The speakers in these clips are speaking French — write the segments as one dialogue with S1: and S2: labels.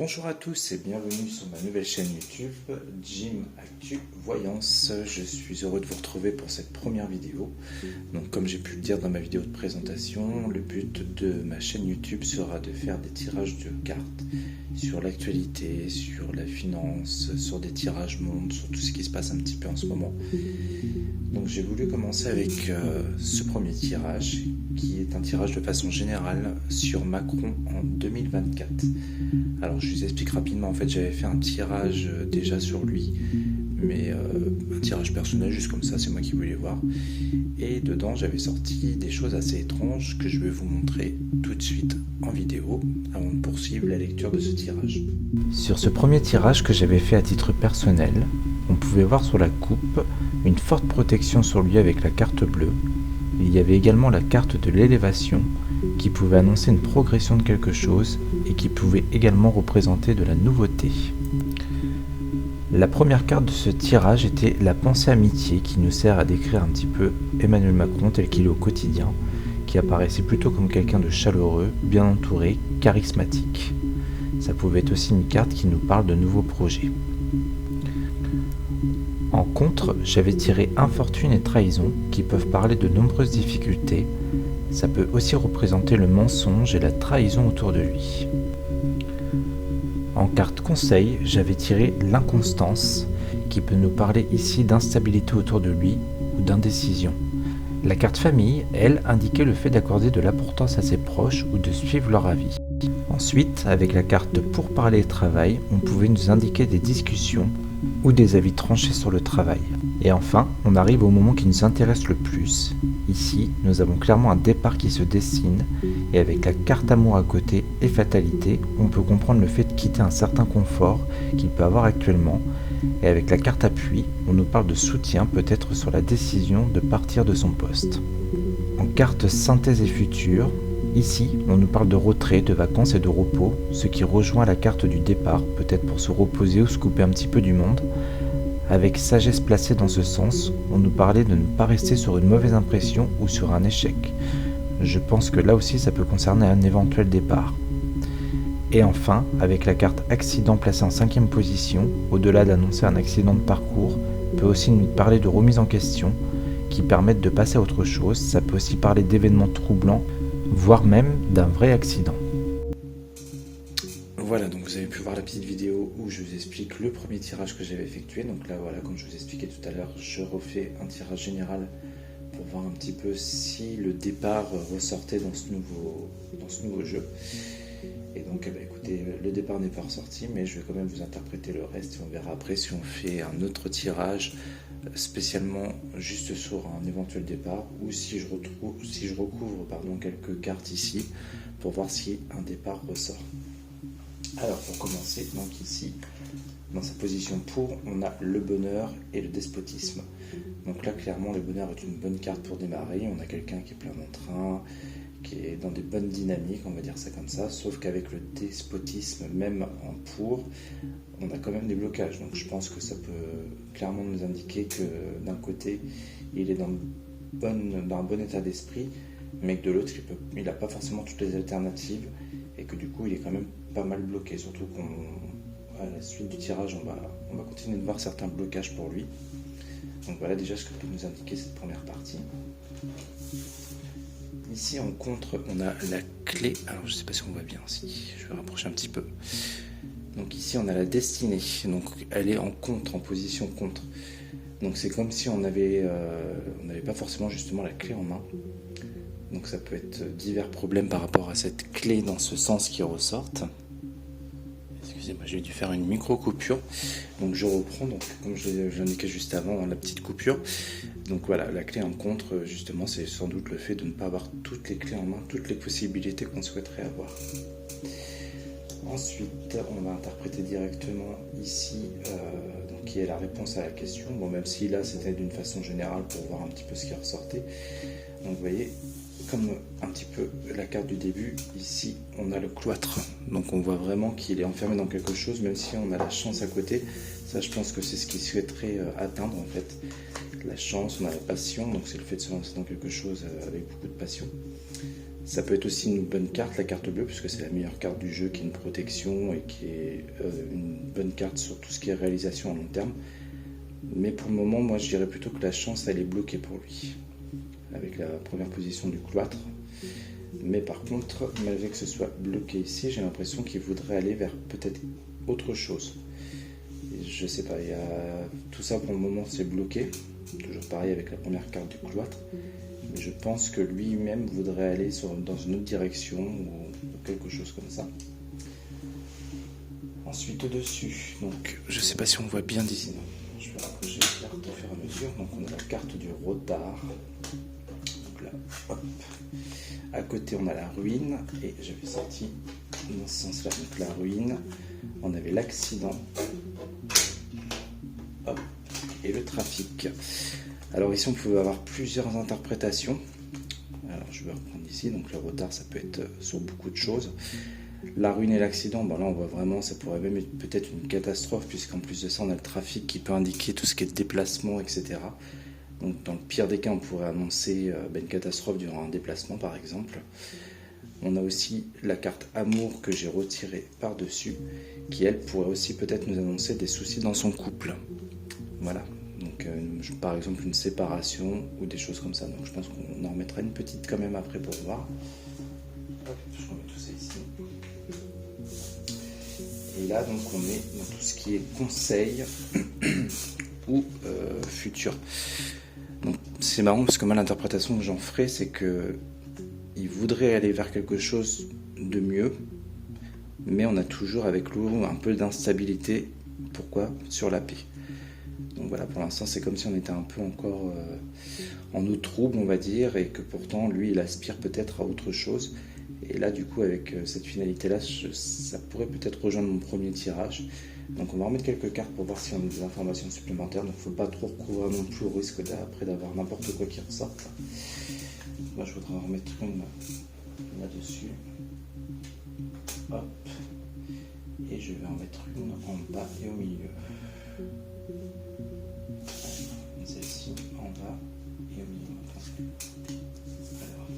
S1: Bonjour à tous et bienvenue sur ma nouvelle chaîne YouTube, Jim Actu Voyance. Je suis heureux de vous retrouver pour cette première vidéo. Donc comme j'ai pu le dire dans ma vidéo de présentation, le but de ma chaîne YouTube sera de faire des tirages de cartes sur l'actualité, sur la finance, sur des tirages mondes, sur tout ce qui se passe un petit peu en ce moment. Donc j'ai voulu commencer avec ce premier tirage qui est un tirage de façon générale sur Macron en 2024. Alors je vous explique rapidement, en fait j'avais fait un tirage déjà sur lui, mais un tirage personnel juste comme ça, c'est moi qui voulais voir. Et dedans j'avais sorti des choses assez étranges que je vais vous montrer tout de suite en vidéo avant de poursuivre la lecture de ce tirage. Sur ce premier tirage que j'avais fait à titre personnel, on pouvait voir sur la coupe une forte protection sur lui avec la carte bleue. Il y avait également la carte de l'élévation qui pouvait annoncer une progression de quelque chose et qui pouvait également représenter de la nouveauté. La première carte de ce tirage était la pensée amitié qui nous sert à décrire un petit peu Emmanuel Macron tel qu'il est au quotidien, qui apparaissait plutôt comme quelqu'un de chaleureux, bien entouré, charismatique. Ça pouvait être aussi une carte qui nous parle de nouveaux projets. En contre, j'avais tiré infortune et trahison qui peuvent parler de nombreuses difficultés. Ça peut aussi représenter le mensonge et la trahison autour de lui. En carte conseil, j'avais tiré l'inconstance qui peut nous parler ici d'instabilité autour de lui ou d'indécision. La carte famille, elle, indiquait le fait d'accorder de l'importance à ses proches ou de suivre leur avis. Ensuite, avec la carte de pourparler et travail, on pouvait nous indiquer des discussions ou des avis tranchés sur le travail. Et enfin, on arrive au moment qui nous intéresse le plus. Ici, nous avons clairement un départ qui se dessine, et avec la carte amour à côté et fatalité, on peut comprendre le fait de quitter un certain confort qu'il peut avoir actuellement, et avec la carte appui, on nous parle de soutien peut-être sur la décision de partir de son poste. En carte synthèse et futur, ici, on nous parle de retrait, de vacances et de repos, ce qui rejoint la carte du départ, peut-être pour se reposer ou se couper un petit peu du monde. Avec sagesse placée dans ce sens, on nous parlait de ne pas rester sur une mauvaise impression ou sur un échec. Je pense que là aussi ça peut concerner un éventuel départ. Et enfin, avec la carte accident placée en 5e position, au-delà d'annoncer un accident de parcours, peut aussi nous parler de remise en question, qui permettent de passer à autre chose. Ça peut aussi parler d'événements troublants, voire même d'un vrai accident. Voilà, donc vous avez pu voir la petite vidéo où je vous explique le premier tirage que j'avais effectué. Donc là, voilà, comme je vous expliquais tout à l'heure, je refais un tirage général pour voir un petit peu si le départ ressortait dans ce nouveau jeu. Et donc, écoutez, le départ n'est pas ressorti, mais je vais quand même vous interpréter le reste et on verra après si on fait un autre tirage spécialement juste sur un éventuel départ ou si je recouvre quelques cartes ici pour voir si un départ ressort. Alors pour commencer, donc ici, dans sa position pour, on a le bonheur et le despotisme. Donc là, clairement, le bonheur est une bonne carte pour démarrer. On a quelqu'un qui est plein d'entrain, qui est dans des bonnes dynamiques, on va dire ça comme ça. Sauf qu'avec le despotisme, même en pour, on a quand même des blocages. Donc je pense que ça peut clairement nous indiquer que d'un côté, il est dans un bon état d'esprit, mais que de l'autre, il n'a pas forcément toutes les alternatives et que du coup, il est quand même pas mal bloqué. Surtout qu'à la suite du tirage, on va continuer de voir certains blocages pour lui. Donc voilà déjà ce que peut nous indiquer cette première partie. Ici en contre, on a la clé. Alors je ne sais pas si on voit bien, si je vais rapprocher un petit peu. Donc ici on a la destinée. Donc elle est en contre, en position contre. Donc c'est comme si on n'avait pas forcément justement la clé en main. Donc ça peut être divers problèmes par rapport à cette clé dans ce sens qui ressortent. Excusez-moi, j'ai dû faire une micro-coupure. Donc je reprends, donc, comme je l'indiquais juste avant dans la petite coupure. Donc voilà, la clé en contre, justement, c'est sans doute le fait de ne pas avoir toutes les clés en main, toutes les possibilités qu'on souhaiterait avoir. Ensuite, on va interpréter directement ici, donc, qui est la réponse à la question. Bon, même si là, c'était d'une façon générale pour voir un petit peu ce qui ressortait. Donc vous voyez, comme un petit peu la carte du début, ici on a le cloître, donc on voit vraiment qu'il est enfermé dans quelque chose, même si on a la chance à côté. Ça, je pense que c'est ce qu'il souhaiterait atteindre en fait, la chance, on a la passion, donc c'est le fait de se lancer dans quelque chose avec beaucoup de passion.
S2: Ça peut être aussi une bonne carte, la carte bleue, puisque c'est la meilleure carte du jeu, qui est une protection et qui est une bonne carte sur tout ce qui est réalisation à long terme. Mais pour le moment, moi je dirais plutôt que la chance, elle est bloquée pour lui, avec la première position du cloître. Mais par contre, malgré que ce soit bloqué ici, j'ai l'impression qu'il voudrait aller vers peut-être autre chose. Et je sais pas, il y a tout ça pour le moment, c'est bloqué. Toujours pareil avec la première carte du cloître. Mais je pense que lui-même voudrait aller dans une autre direction ou quelque chose comme ça. Ensuite au-dessus, donc je sais pas si on voit bien d'ici. Je vais rapprocher les cartes au fur et à mesure. Donc on a la carte du retard. Donc là, hop. À côté on a la ruine. Et j'avais sorti dans ce sens-là. Donc la ruine. On avait l'accident. Hop. Et le trafic. Alors ici on pouvait avoir plusieurs interprétations. Alors je vais reprendre ici, donc le retard ça peut être sur beaucoup de choses. La ruine et l'accident, bon là on voit vraiment, ça pourrait même être peut-être une catastrophe, puisqu'en plus de ça on a le trafic qui peut indiquer tout ce qui est déplacement, etc. Donc dans le pire des cas on pourrait annoncer une catastrophe durant un déplacement par exemple. On a aussi la carte amour que j'ai retirée par-dessus, qui elle pourrait aussi peut-être nous annoncer des soucis dans son couple. Voilà. Donc par exemple une séparation ou des choses comme ça. Donc je pense qu'on en remettra une petite quand même après pour voir. Hop, je remets tout ça ici. Et là donc on est dans tout ce qui est conseil ou futur. Donc c'est marrant parce que moi l'interprétation que j'en ferai, c'est que il voudrait aller vers quelque chose de mieux, mais on a toujours avec l'eau un peu d'instabilité. Pourquoi? Sur la paix. Donc voilà, pour l'instant c'est comme si on était un peu encore en eau trouble on va dire, et que pourtant lui il aspire peut-être à autre chose. Et là du coup avec cette finalité là, ça pourrait peut-être rejoindre mon premier tirage. Donc on va remettre quelques cartes pour voir si on a des informations supplémentaires. Donc il ne faut pas trop recouvrir non plus au risque après d'avoir n'importe quoi qui ressorte. Moi je voudrais en remettre une là-dessus. Hop. Et je vais en mettre une en bas et au milieu. Celle-ci en bas et au milieu. Alors,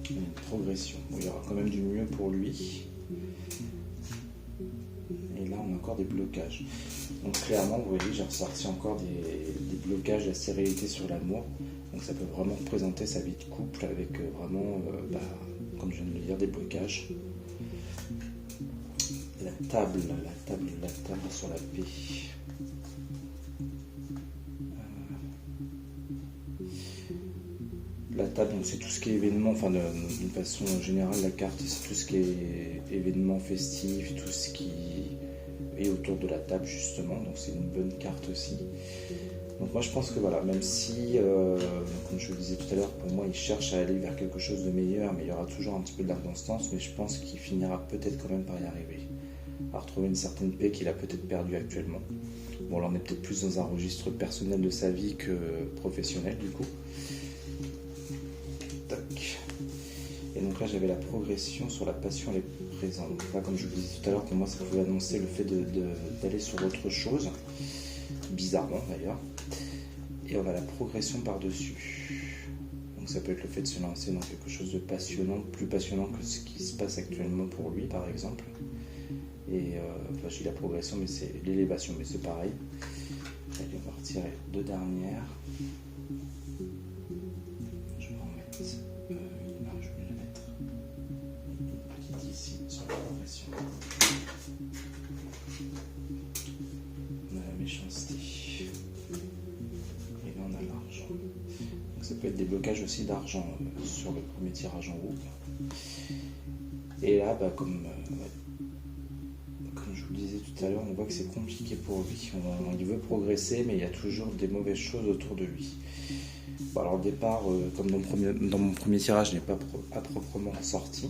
S2: il y a une progression. Bon, il y aura quand même du mieux pour lui. Et là, on a encore des blocages. Donc clairement, vous voyez, j'ai ressorti encore des blocages, la stérilité sur l'amour. Donc ça peut vraiment représenter sa vie de couple avec vraiment, comme je viens de le dire, des blocages. La table sur la paix. La table, donc c'est tout ce qui est événement, enfin d'une façon générale, la carte, c'est tout ce qui est événement festif, tout ce qui est autour de la table justement, donc c'est une bonne carte aussi. Donc moi je pense que voilà, même si, comme je vous le disais tout à l'heure, pour moi il cherche à aller vers quelque chose de meilleur, mais il y aura toujours un petit peu d'inconstance, mais je pense qu'il finira peut-être quand même par y arriver, à retrouver une certaine paix qu'il a peut-être perdue actuellement. Bon là on est peut-être plus dans un registre personnel de sa vie que professionnel du coup. Tac. Et donc là j'avais la progression sur la passion et les présents. Donc là comme je vous disais tout à l'heure, pour moi ça pouvait annoncer le fait d'aller sur autre chose, bizarrement d'ailleurs. Et on a la progression par-dessus. Donc ça peut être le fait de se lancer dans quelque chose de passionnant, plus passionnant que ce qui se passe actuellement pour lui par exemple. Et enfin j'ai la progression, mais c'est l'élévation, mais c'est pareil. Allez, on va retirer deux dernières. Je vais en mettre je vais la mettre une petite ici sur la progression. On a la méchanceté. Et là on a l'argent. Donc ça peut être des blocages aussi d'argent sur le premier tirage en haut. Et là, comme je vous le disais tout à l'heure, on voit que c'est compliqué pour lui. Il veut progresser, mais il y a toujours des mauvaises choses autour de lui. Bon, alors au départ, comme dans mon premier tirage, je n'ai pas à proprement sorti.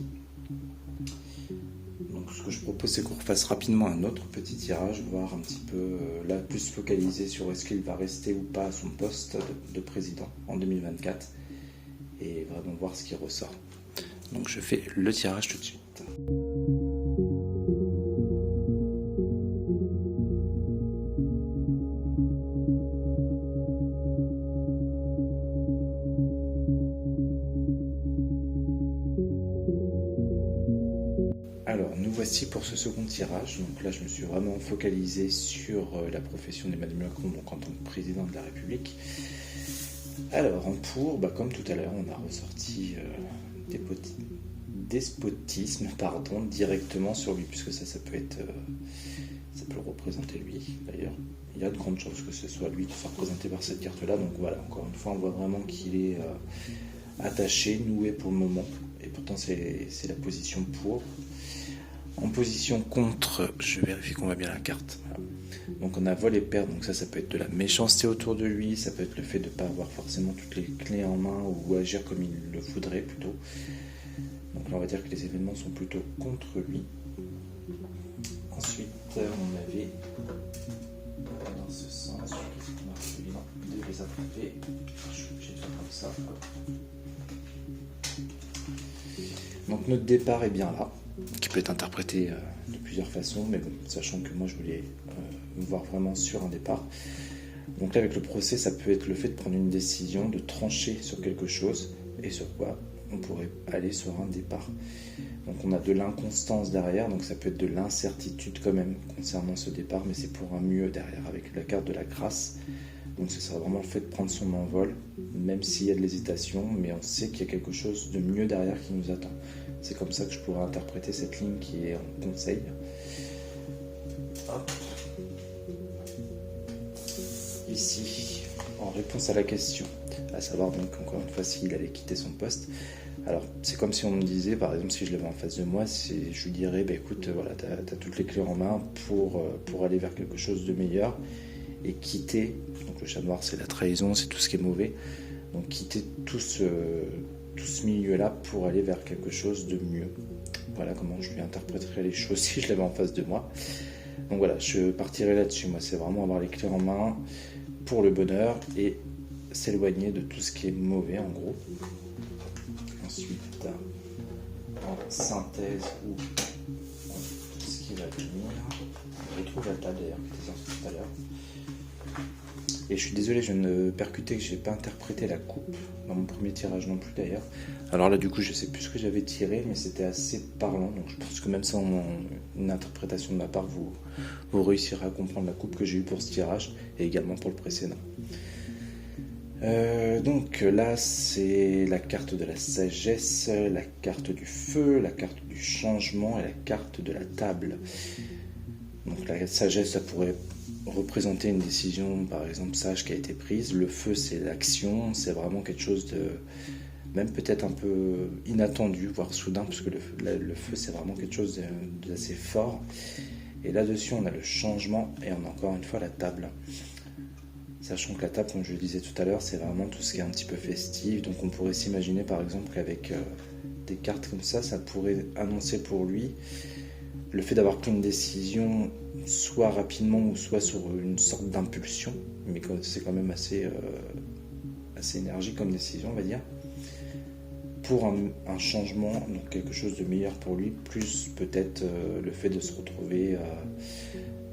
S2: Donc ce que je propose, c'est qu'on refasse rapidement un autre petit tirage, voir un petit peu, là plus focalisé sur est-ce qu'il va rester ou pas à son poste de président en 2024, et vraiment voir ce qui ressort. Donc je fais le tirage tout de suite. voici pour ce second tirage. Donc là, je me suis vraiment focalisé sur la profession d'Emmanuel Macron, donc en tant que président de la République. Alors, en pour, comme tout à l'heure, on a ressorti despotisme, directement sur lui, puisque ça peut être, ça peut le représenter lui. D'ailleurs, il y a de grandes chances que ce soit lui qui soit représenté par cette carte-là. Donc voilà, encore une fois, on voit vraiment qu'il est attaché, noué pour le moment. Et pourtant, c'est la position pour. En position contre, je vérifie qu'on voit bien la carte. Voilà. Donc on a vol et perte, donc ça peut être de la méchanceté autour de lui, ça peut être le fait de ne pas avoir forcément toutes les clés en main ou agir comme il le voudrait plutôt. Donc là on va dire que les événements sont plutôt contre lui. Ensuite on avait dans ce sens, de les attraper. Je suis obligé de faire comme ça. Donc notre départ est bien là, qui peut être interprété de plusieurs façons, mais bon, sachant que moi je voulais me voir vraiment sur un départ. Donc là avec le procès, ça peut être le fait de prendre une décision, de trancher sur quelque chose, et sur quoi on pourrait aller sur un départ. Donc on a de l'inconstance derrière, donc ça peut être de l'incertitude quand même concernant ce départ, mais c'est pour un mieux derrière, avec la carte de la grâce. Donc ce sera vraiment le fait de prendre son envol, même s'il y a de l'hésitation, mais on sait qu'il y a quelque chose de mieux derrière qui nous attend. C'est comme ça que je pourrais interpréter cette ligne qui est en conseil. Hop. Ici, en réponse à la question, à savoir donc encore une fois s'il allait quitter son poste. Alors c'est comme si on me disait, par exemple si je l'avais en face de moi, je lui dirais écoute, voilà, t'as toutes les clés en main pour aller vers quelque chose de meilleur et quitter, donc le chat noir c'est la trahison, c'est tout ce qui est mauvais, donc quitter tout ce milieu-là pour aller vers quelque chose de mieux. Voilà comment je lui interpréterais les choses si je l'avais en face de moi. Donc voilà, je partirai là-dessus. Moi, c'est vraiment avoir les clés en main pour le bonheur et s'éloigner de tout ce qui est mauvais, en gros. Ensuite, en synthèse ou tout ce qui va venir. On retrouve la table d'ailleurs, qui était sortie tout à l'heure. Et je suis désolé, je viens de percuter que je n'ai pas interprété la coupe dans mon premier tirage non plus d'ailleurs. Alors là du coup je ne sais plus ce que j'avais tiré, mais c'était assez parlant, donc je pense que même sans une interprétation de ma part, vous réussirez à comprendre la coupe que j'ai eue pour ce tirage et également pour le précédent. Donc là c'est la carte de la sagesse, la carte du feu, la carte du changement et la carte de la table. Donc la sagesse, ça pourrait représenter une décision par exemple sage qui a été prise. Le feu c'est l'action, c'est vraiment quelque chose de même peut-être un peu inattendu, voire soudain, parce que le feu c'est vraiment quelque chose d'assez fort. Et là-dessus on a le changement et on a encore une fois la table. Sachant que la table, comme je le disais tout à l'heure, c'est vraiment tout ce qui est un petit peu festif. Donc on pourrait s'imaginer par exemple qu'avec des cartes comme ça pourrait annoncer pour lui le fait d'avoir pris une décision soit rapidement ou soit sur une sorte d'impulsion, mais c'est quand même assez énergique comme décision, on va dire, pour un changement, donc quelque chose de meilleur pour lui, plus peut-être le fait de se retrouver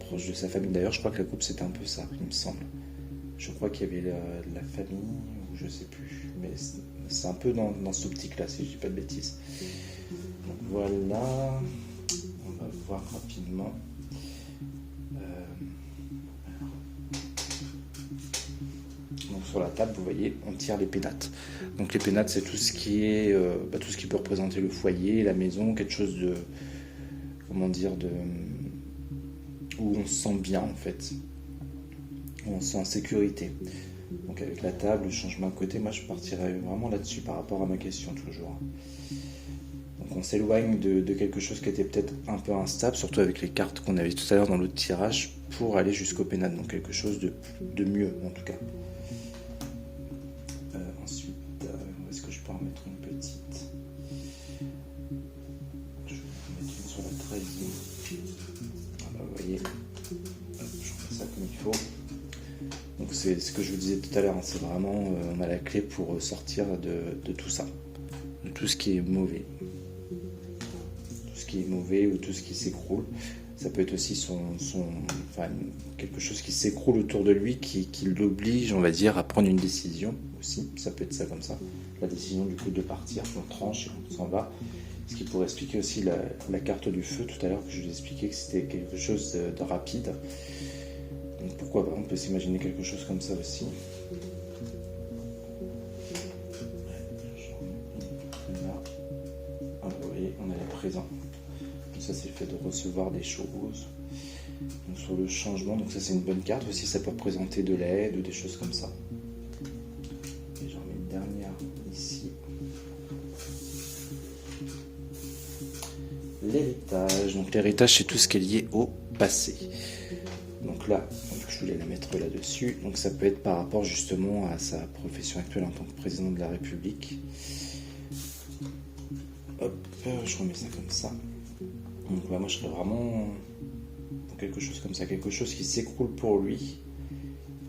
S2: proche de sa famille. D'ailleurs, je crois que la coupe c'était un peu ça, il me semble. Je crois qu'il y avait la famille, ou je sais plus, mais c'est un peu dans cette optique-là, si je dis pas de bêtises. Donc voilà, on va voir rapidement. Donc sur la table, vous voyez, on tire les pénates. Donc les pénates, c'est tout ce qui est, tout ce qui peut représenter le foyer, la maison, quelque chose de, comment dire, où on se sent bien en fait, où on se sent en sécurité. Donc avec la table, le changement à côté, moi je partirais vraiment là-dessus par rapport à ma question toujours. Donc on s'éloigne de quelque chose qui était peut-être un peu instable, surtout avec les cartes qu'on avait tout à l'heure dans l'autre tirage, pour aller jusqu'au pénat, donc quelque chose de mieux en tout cas. Ensuite, où est-ce que je peux en mettre une petite? Je vais en mettre une sur la trahison. Vous voyez, je fais ça comme il faut. Donc c'est ce que je vous disais tout à l'heure, hein, c'est vraiment, on a la clé pour sortir de tout ça, de tout ce qui est mauvais. Tout ce qui est mauvais ou tout ce qui s'écroule. Ça peut être aussi quelque chose qui s'écroule autour de lui, qui l'oblige, on va dire, à prendre une décision aussi. Ça peut être ça comme ça. La décision du coup de partir, on tranche et on s'en va. Ce qui pourrait expliquer aussi la carte du feu tout à l'heure, que je vous ai expliqué que c'était quelque chose de rapide. Donc pourquoi pas, on peut s'imaginer quelque chose comme ça aussi. Là, ah, vous voyez, on est là présent. Donc ça c'est le fait de recevoir des choses. Donc sur le changement, donc ça c'est une bonne carte aussi, ça peut représenter de l'aide ou des choses comme ça. Et j'en mets une dernière ici. L'héritage. Donc l'héritage c'est tout ce qui est lié au passé. Donc là, je voulais la mettre là-dessus. Donc ça peut être par rapport justement à sa profession actuelle en tant que président de la République. Hop, je remets ça comme ça. Donc là, moi je serais vraiment pour quelque chose comme ça, quelque chose qui s'écroule pour lui,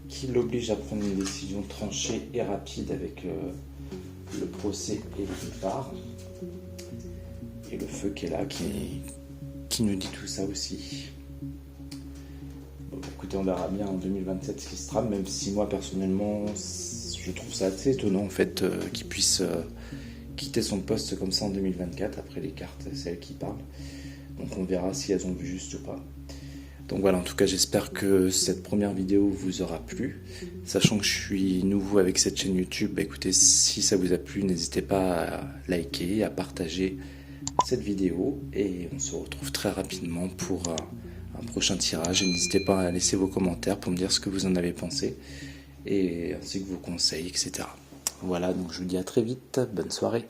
S2: qui l'oblige à prendre une décision tranchée et rapide avec le procès et le départ. Et le feu qui est là, qui nous dit tout ça aussi. Bon, écoutez, on verra bien en 2027 ce qui se trame, même si moi personnellement, je trouve ça assez étonnant en fait qu'il puisse quitter son poste comme ça en 2024, après les cartes, c'est elles qui parlent. Donc on verra si elles ont vu juste ou pas. Donc voilà, en tout cas j'espère que cette première vidéo vous aura plu. Sachant que je suis nouveau avec cette chaîne YouTube, bah écoutez, si ça vous a plu, n'hésitez pas à liker, à partager cette vidéo. Et on se retrouve très rapidement pour un prochain tirage. Et n'hésitez pas à laisser vos commentaires pour me dire ce que vous en avez pensé. Et ainsi que vos conseils, etc. Voilà, donc je vous dis à très vite, bonne soirée.